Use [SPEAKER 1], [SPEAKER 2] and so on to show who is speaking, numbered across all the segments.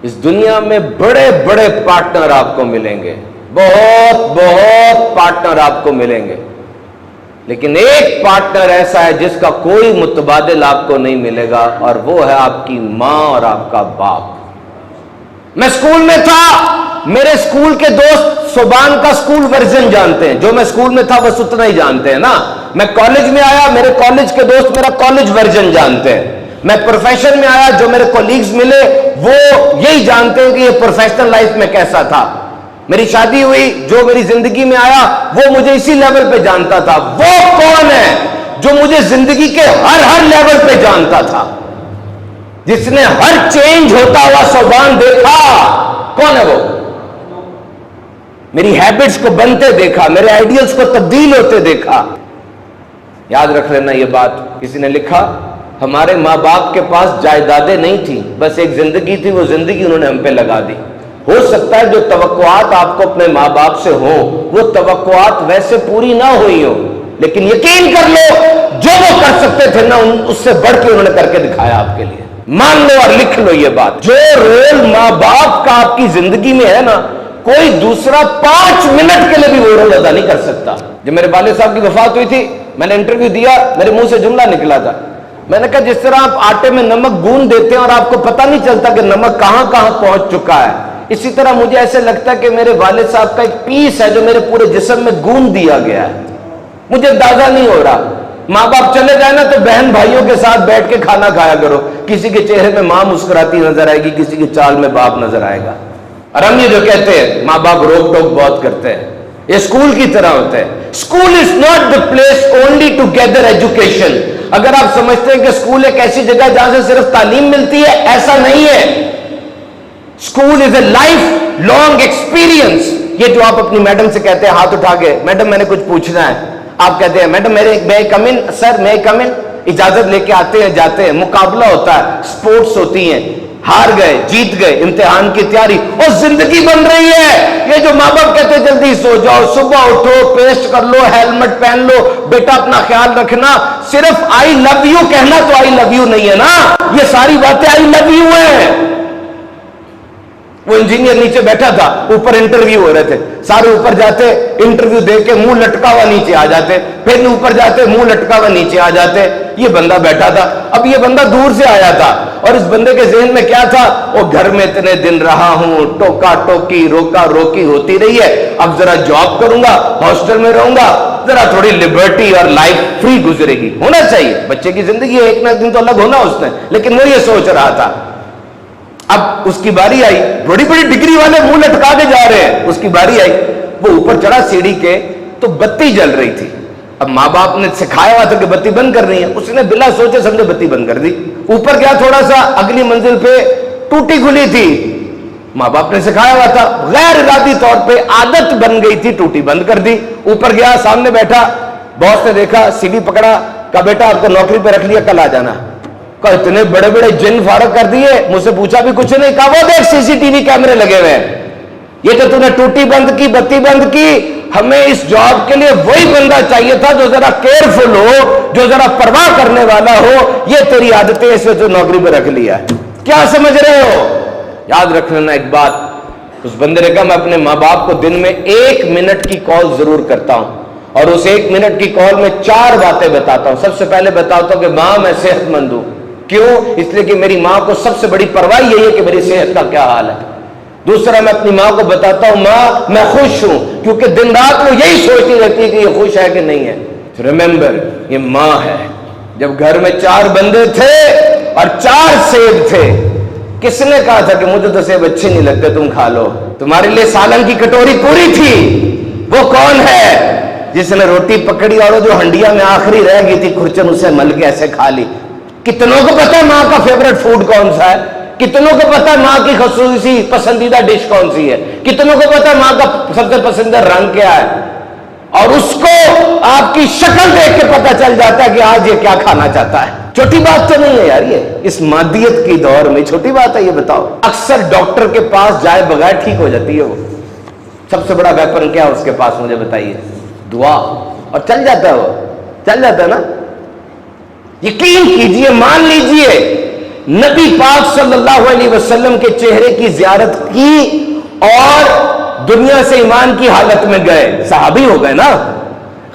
[SPEAKER 1] اس دنیا میں بڑے بڑے پارٹنر آپ کو ملیں گے، بہت بہت پارٹنر آپ کو ملیں گے، لیکن ایک پارٹنر ایسا ہے جس کا کوئی متبادل آپ کو نہیں ملے گا، اور وہ ہے آپ کی ماں اور آپ کا باپ۔ میں اسکول میں تھا، میرے اسکول کے دوست صوبان کا اسکول ورژن جانتے ہیں، جو میں اسکول میں تھا بس اتنا ہی جانتے ہیں نا۔ میں کالج میں آیا، میرے کالج کے دوست میرا کالج ورژن جانتے ہیں۔ میں پروفیشن میں آیا، جو میرے کولیگز ملے وہ یہی جانتے ہیں کہ یہ پروفیشنل لائف میں کیسا تھا۔ میری شادی ہوئی، جو میری زندگی میں آیا وہ مجھے اسی لیول پہ جانتا تھا۔ وہ کون ہے جو مجھے زندگی کے ہر لیول پہ جانتا تھا، جس نے ہر چینج ہوتا ہوا صوبان دیکھا؟ کون ہے وہ؟ میری ہیبٹس کو بنتے دیکھا، میرے آئیڈیلز کو تبدیل ہوتے دیکھا۔ یاد رکھ لینا یہ بات۔ کسی نے لکھا ہمارے ماں باپ کے پاس جائیدادیں نہیں تھیں، بس ایک زندگی تھی، وہ زندگی انہوں نے ہم پہ لگا دی۔ ہو سکتا ہے جو توقعات آپ کو اپنے ماں باپ سے ہوں وہ توقعات ویسے پوری نہ ہوئی ہوں، لیکن یقین کر لو جو وہ کر سکتے تھے نا اس سے بڑھ کے انہوں نے کر کے دکھایا آپ کے لیے۔ مان لو اور لکھ لو یہ بات، جو رول ماں باپ کا آپ کی زندگی میں ہے نا، کوئی دوسرا 5 منٹ کے لیے بھی وہ رول ادا نہیں کر سکتا۔ جب میرے والد صاحب کی وفات ہوئی تھی، میں نے انٹرویو دیا، میرے منہ سے جملہ نکلا تھا، میں نے کہا جس طرح آپ آٹے میں نمک گون دیتے ہیں اور آپ کو پتہ نہیں چلتا کہ نمک کہاں کہاں پہنچ چکا ہے، اسی طرح مجھے ایسے لگتا ہے کہ میرے والد صاحب کا ایک پیس ہے جو میرے پورے جسم میں گون دیا گیا ہے، مجھے اندازہ نہیں ہو رہا۔ ماں باپ چلے جائے نا تو بہن بھائیوں کے ساتھ بیٹھ کے کھانا کھایا کرو، کسی کے چہرے میں ماں مسکراتی نظر آئے گی، کسی کی چال میں باپ نظر آئے گا۔ اور ہم یہ جو کہتے ہیں ماں باپ روک ٹوک بہت کرتے ہیں، یہ اسکول کی طرح ہوتا ہے۔ School is not the place only to gather education. اگر آپ سمجھتے ہیں کہ اسکول ایک ایسی جگہ جہاں سے صرف تعلیم ملتی ہے، ایسا نہیں ہے۔ School is a life long experience. یہ جو آپ اپنی میڈم سے کہتے ہیں ہاتھ اٹھا کے میڈم میں نے کچھ پوچھنا ہے، آپ کہتے ہیں میڈم میں کم ان، سر میں کم ان، اجازت لے کے آتے ہیں جاتے ہیں، مقابلہ ہوتا ہے، سپورٹس ہوتی ہیں، ہار گئے جیت گئے، امتحان کی تیاری اور زندگی بن رہی ہے۔ یہ جو ماں باپ کہتے ہیں جلدی سو جاؤ، صبح اٹھو، پیسٹ کر لو، ہیلمٹ پہن لو، بیٹا اپنا خیال رکھنا، صرف آئی لو یو کہنا تو آئی لو یو نہیں ہے نا، یہ ساری باتیں آئی لو یو ہیں۔ وہ انجینئر نیچے بیٹھا تھا، اوپر انٹرویو ہو رہے تھے، سارے اوپر جاتے انٹرویو دے کے منہ لٹکا ہوا نیچے آ جاتے، پھر اوپر جاتے منہ لٹکا ہوا نیچے آ جاتے۔ یہ بندہ بیٹھا تھا، اب یہ بندہ دور سے آیا تھا اور اس بندے کے ذہن میں کیا تھا؟ وہ گھر میں اتنے دن رہا ہوں، ٹوکا ٹوکی روکا روکی ہوتی رہی ہے، اب ذرا جاب کروں گا، ہاسٹل میں رہوں گا، ذرا تھوڑی لبرٹی اور لائف فری گزرے گی۔ ہونا چاہیے، بچے کی زندگی ایک نہ ایک دن تو الگ ہونا اس نے، لیکن وہ یہ سوچ رہا تھا۔ اب اس کی باری آئی، بڑی بڑی ڈگری والے منہ لٹکا کے جا رہے ہیں، اس کی باری آئی، وہ اوپر چڑھا سیڑھی کے تو بتی جل رہی تھی۔ اب ماں باپ نے سکھایا ہوا تھا کہ بتی بند کرنی ہے، اس نے بلا سوچے سمجھے بتی بند کر دی۔ اوپر گیا تھوڑا سا، اگلی منزل پہ ٹوٹی کھلی تھی، ماں باپ نے سکھایا ہوا تھا، غیر ارادی طور پہ عادت بن گئی تھی، ٹوٹی بند کر دی۔ اوپر گیا، سامنے بیٹھا، باس نے دیکھا، سیڑھی پکڑا، کہا بیٹا آپ کو نوکری پہ رکھ لیا، کل آ جانا۔ کہا اتنے بڑے بڑے جن فارغ کر دیے، مجھ سے پوچھا بھی کچھ نہیں۔ کہا وہ دیکھ سی سی ٹی وی کیمرے لگے ہوئے ہیں، یہ تو تو نے ٹوٹی بند کی، بتی بند کی، ہمیں اس جاب کے لیے وہی بندہ چاہیے تھا جو ذرا کیئرفل ہو، جو ذرا پرواہ کرنے والا ہو، یہ تیری عادتیں اس وجہ نوکری پہ رکھ لیا۔ کیا سمجھ رہے ہو؟ یاد رکھ لینا ایک بات، اس بندے نے کہا میں اپنے ماں باپ کو دن میں 1 منٹ کی کال ضرور کرتا ہوں، اور اس 1 منٹ کی کال میں 4 باتیں بتاتا ہوں۔ سب سے پہلے بتاتا ہوں کہ ماں میں صحت مند ہوں، کیوں؟ اس لیے کہ میری ماں کو سب سے بڑی پرواہ یہی ہے کہ میری صحت کا کیا حال ہے۔ دوسرا، میں اپنی ماں کو بتاتا ہوں ماں میں خوش ہوں، کیونکہ دن رات وہ یہی سوچتی رہتی ہے کہ یہ خوش ہے کہ نہیں ہے۔ ریممبر، یہ ماں ہے۔ جب گھر میں 4 بندے تھے اور 4 سیب تھے، کس نے کہا تھا کہ مجھے تو سیب اچھے نہیں لگتے تم کھا لو؟ تمہارے لیے سالن کی کٹوری پوری تھی۔ وہ کون ہے جس نے روٹی پکڑی اور وہ جو ہنڈیا میں آخری رہ گئی تھی کھرچن اسے مل کے ایسے کھا لی؟ کتنوں کو پتا ہے ماں کا فیوریٹ فوڈ کون سا ہے؟ کتنوں کو پتا ہے ماں کی خصوصی پسندیدہ ڈش کون سی ہے؟ کتنوں کو پتا ہے ماں کا سب سے پسندیدہ رنگ کیا ہے؟ اور اس کو آپ کی شکل دیکھ کے پتا چل جاتا ہے کہ آج یہ کیا کھانا چاہتا ہے۔ چھوٹی بات تو نہیں ہے یار، یہ اس مادیت کی دور میں چھوٹی بات ہے؟ یہ بتاؤ، اکثر ڈاکٹر کے پاس جائے بغیر ٹھیک ہو جاتی ہے وہ۔ سب سے بڑا ویپن کیا ہے اس کے پاس؟ مجھے بتائیے، دعا، اور چل جاتا ہے وہ، چل جاتا ہے نا۔ یقین کیجئے، مان لیجئے نبی پاک صلی اللہ علیہ وسلم کے چہرے کی زیارت کی اور دنیا سے ایمان کی حالت میں گئے، صحابی ہو گئے نا،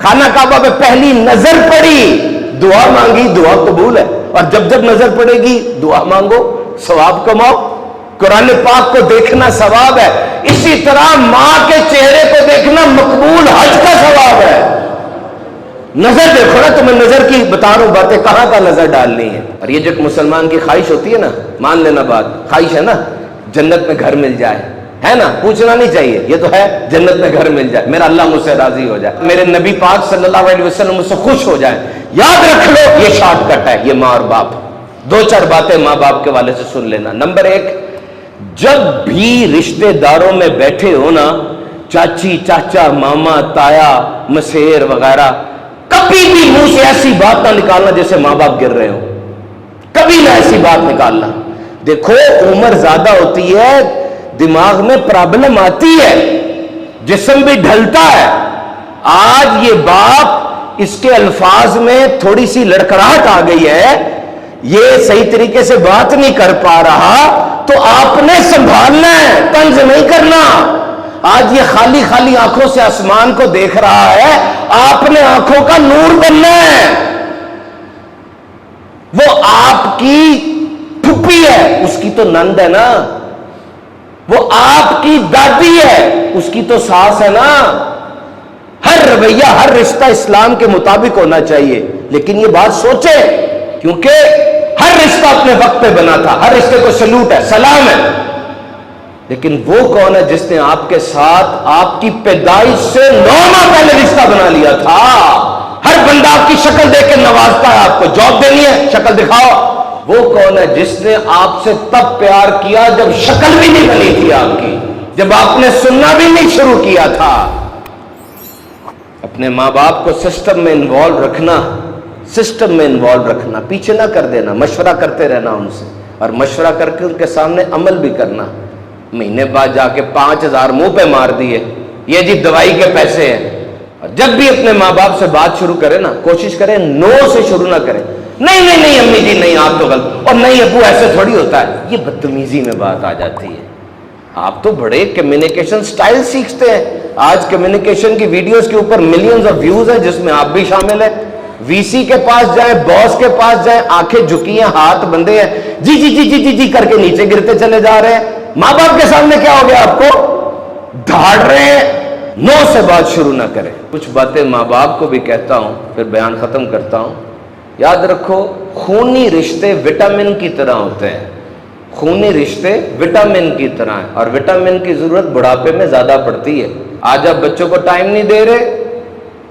[SPEAKER 1] خانہ کعبہ پہ پہلی نظر پڑی، دعا مانگی، دعا قبول ہے، اور جب جب نظر پڑے گی دعا مانگو، ثواب کماؤ، قرآن پاک کو دیکھنا ثواب ہے، اسی طرح ماں کے چہرے کو دیکھنا مقبول حج کا ثواب ہے۔ نظر دیکھو نا، تمہیں نظر کی بتا رہا ہوں باتیں، کہاں کا نظر ڈالنی ہے۔ اور یہ جو مسلمان کی خواہش ہوتی ہے نا، مان لینا بات، خواہش ہے نا جنت میں گھر مل جائے، ہے نا، پوچھنا نہیں چاہیے، یہ تو ہے جنت میں گھر مل جائے، میرا اللہ مجھ سے راضی ہو جائے، میرے نبی پاک صلی اللہ علیہ وسلم مجھ سے خوش ہو جائے۔ یاد رکھ لو یہ شارٹ کٹ ہے، یہ ماں اور باپ۔ دو چار باتیں ماں باپ کے والے سے سن لینا۔ نمبر ایک، جب بھی رشتہ داروں میں بیٹھے ہو نا، چاچی، چاچا، ماما، تایا، مسیر وغیرہ، کبھی بھی منہ سے ایسی بات نہ نکالنا جیسے ماں باپ گر رہے ہو، کبھی نہ ایسی بات نکالنا۔ دیکھو عمر زیادہ ہوتی ہے، دماغ میں پرابلم آتی ہے، جسم بھی ڈھلتا ہے۔ آج یہ باپ، اس کے الفاظ میں تھوڑی سی لڑکھڑاہٹ آ گئی ہے، یہ صحیح طریقے سے بات نہیں کر پا رہا، تو آپ نے سنبھالنا ہے، طنز نہیں کرنا۔ آج یہ خالی خالی آنکھوں سے آسمان کو دیکھ رہا ہے، آپ نے آنکھوں کا نور بننا ہے۔ وہ آپ کی پھپھی ہے، اس کی تو نند ہے نا، وہ آپ کی دادی ہے، اس کی تو ساس ہے نا۔ ہر رویہ، ہر رشتہ اسلام کے مطابق ہونا چاہیے، لیکن یہ بات سوچے، کیونکہ ہر رشتہ اپنے وقت پہ بنا تھا، ہر رشتے کو سلوٹ ہے، سلام ہے، لیکن وہ کون ہے جس نے آپ کے ساتھ آپ کی پیدائش سے 9 ماہ پہلے رشتہ بنا لیا تھا؟ ہر بندہ آپ کی شکل دیکھ کے نوازتا ہے، آپ کو جاب دینی ہے شکل دکھاؤ۔ وہ کون ہے جس نے آپ سے تب پیار کیا جب شکل بھی نہیں بنی تھی آپ کی، جب آپ نے سننا بھی نہیں شروع کیا تھا؟ اپنے ماں باپ کو سسٹم میں انوالو رکھنا، سسٹم میں انوالو رکھنا، پیچھے نہ کر دینا، مشورہ کرتے رہنا ان سے، اور مشورہ کر کے ان کے سامنے عمل بھی کرنا۔ مہینے بعد جا کے 5000 منہ پہ مار دیے، یہ جی دوائی کے پیسے ہیں۔ اور جب بھی اپنے ماں باپ سے بات شروع کرے نا، کوشش کرے نو سے شروع نہ کرے، نہیں نہیں نہیں امی جی نہیں آپ تو غلط، اور نہیں ابو ایسے تھوڑی ہوتا ہے، یہ بدتمیزی میں بات آ جاتی ہے۔ آپ تو بڑے کمیونیکیشن سٹائل سیکھتے ہیں، آج کمیونیکیشن کی ویڈیوز کے اوپر ملینز آف ویوز ہیں، جس میں آپ بھی شامل ہیں۔ وی سی کے پاس جائیں، باس کے پاس جائیں، آنکھیں جھکی ہیں، ہاتھ بندے ہیں، جی جی جی جی جی جی کر کے نیچے گرتے چلے جا رہے ہیں۔ ماں باپ کے سامنے کیا ہو گیا؟ آپ کو دھاڑ رہے ہیں، نو سے بات شروع نہ کریں۔ کچھ باتیں ماں باپ کو بھی کہتا ہوں، پھر بیان ختم کرتا ہوں۔ یاد رکھو، خونی رشتے وٹامن کی طرح ہوتے ہیں، خونی رشتے وٹامن کی طرح ہیں، اور وٹامن کی ضرورت بڑھاپے میں زیادہ پڑتی ہے۔ آج آپ بچوں کو ٹائم نہیں دے رہے،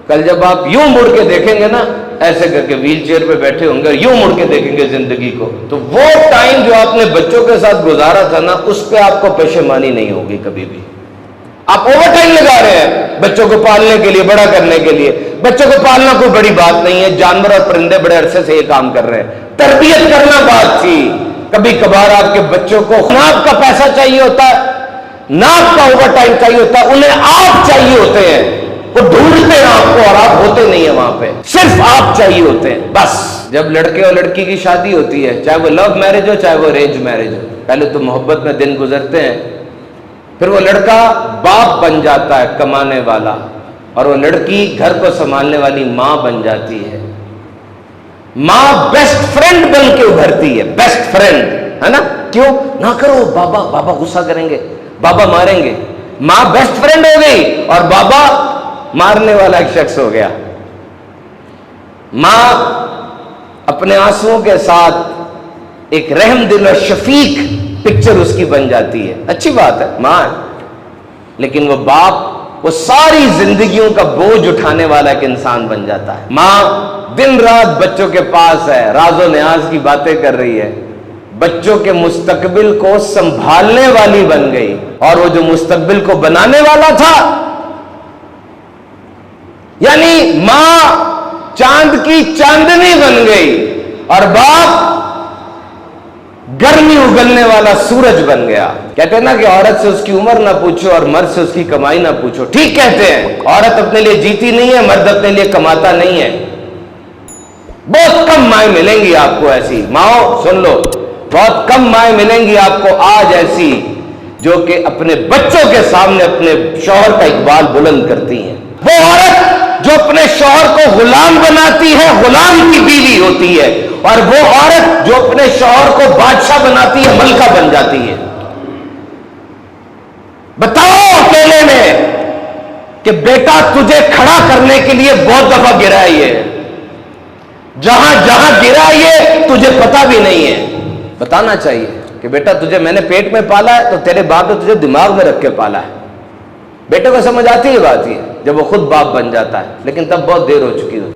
[SPEAKER 1] کل جب آپ یوں مڑ کے دیکھیں گے نا، ایسے کر کے ویل چیئر پہ بیٹھے ہوں گے، یوں مڑ کے دیکھیں گے زندگی کو، تو وہ ٹائم جو آپ نے بچوں کے ساتھ گزارا تھا نا، اس پہ آپ کو پشیمانی نہیں ہوگی کبھی بھی۔ آپ اوور ٹائم لگا رہے ہیں بچوں کو پالنے کے لیے، بڑا کرنے کے لیے۔ بچوں کو پالنا کوئی بڑی بات نہیں ہے، جانور اور پرندے بڑے عرصے سے یہ کام کر رہے ہیں، تربیت کرنا بات تھی۔ کبھی کبھار آپ کے بچوں کو ناپ کا پیسہ چاہیے ہوتا ہے، ناپ کا اوور ٹائم چاہیے ہوتا ہے، انہیں آپ چاہیے ہوتے ہیں، وہ ڈھونڈتے ہیں آپ کو، اور آپ ہوتے نہیں ہیں وہاں پہ، صرف آپ چاہیے ہوتے ہیں بس۔ جب لڑکے اور لڑکی کی شادی ہوتی ہے، چاہے وہ لو میرج ہو چاہے وہ ارینج میرج ہو، پہلے تو محبت میں دن گزرتے ہیں، پھر وہ لڑکا باپ بن جاتا ہے کمانے والا، اور وہ لڑکی گھر کو سنبھالنے والی ماں بن جاتی ہے۔ ماں بیسٹ فرینڈ بن کے ابھرتی ہے، بیسٹ فرینڈ، ہے نا؟ کیوں نہ کرو، بابا غصہ کریں گے، بابا ماریں گے۔ ماں بیسٹ فرینڈ ہو گئی اور بابا مارنے والا ایک شخص ہو گیا۔ ماں اپنے آنسوؤں کے ساتھ ایک رحم دل اور شفیق پکچر اس کی بن جاتی ہے، اچھی بات ہے، ماں ہے، لیکن وہ باپ وہ ساری زندگیوں کا بوجھ اٹھانے والا ایک انسان بن جاتا ہے۔ ماں دن رات بچوں کے پاس ہے، راز و نیاز کی باتیں کر رہی ہے، بچوں کے مستقبل کو سنبھالنے والی بن گئی، اور وہ جو مستقبل کو بنانے والا تھا، یعنی ماں چاند کی چاندنی بن گئی، اور باپ گرمی اگلنے والا سورج بن گیا۔ کہتے ہیں نا کہ عورت سے اس کی عمر نہ پوچھو اور مرد سے اس کی کمائی نہ پوچھو، ٹھیک کہتے ہیں، عورت اپنے لیے جیتی نہیں ہے، مرد اپنے لیے کماتا نہیں ہے۔ بہت کم مائیں ملیں گی آپ کو ایسی ماؤں، سن لو، بہت کم مائیں ملیں گی آپ کو آج ایسی جو کہ اپنے بچوں کے سامنے اپنے شوہر کا اقبال بلند کرتی ہیں۔ وہ عورت جو اپنے شوہر کو غلام بناتی ہے غلام کی بیوی ہوتی ہے، اور وہ عورت جو اپنے شوہر کو بادشاہ بناتی ہے ملکہ بن جاتی ہے۔ بتاؤ اکیلے میں کہ بیٹا تجھے کھڑا کرنے کے لیے بہت دفعہ گرا یہ، جہاں جہاں گرا یہ تجھے پتا بھی نہیں ہے۔ بتانا چاہیے کہ بیٹا تجھے میں نے پیٹ میں پالا ہے تو تیرے باپ نے تجھے دماغ میں رکھ کے پالا ہے۔ بیٹے کو سمجھ آتی ہے بات یہ جب وہ خود باپ بن جاتا ہے، لیکن تب بہت دیر ہو چکی ہوتی ہے۔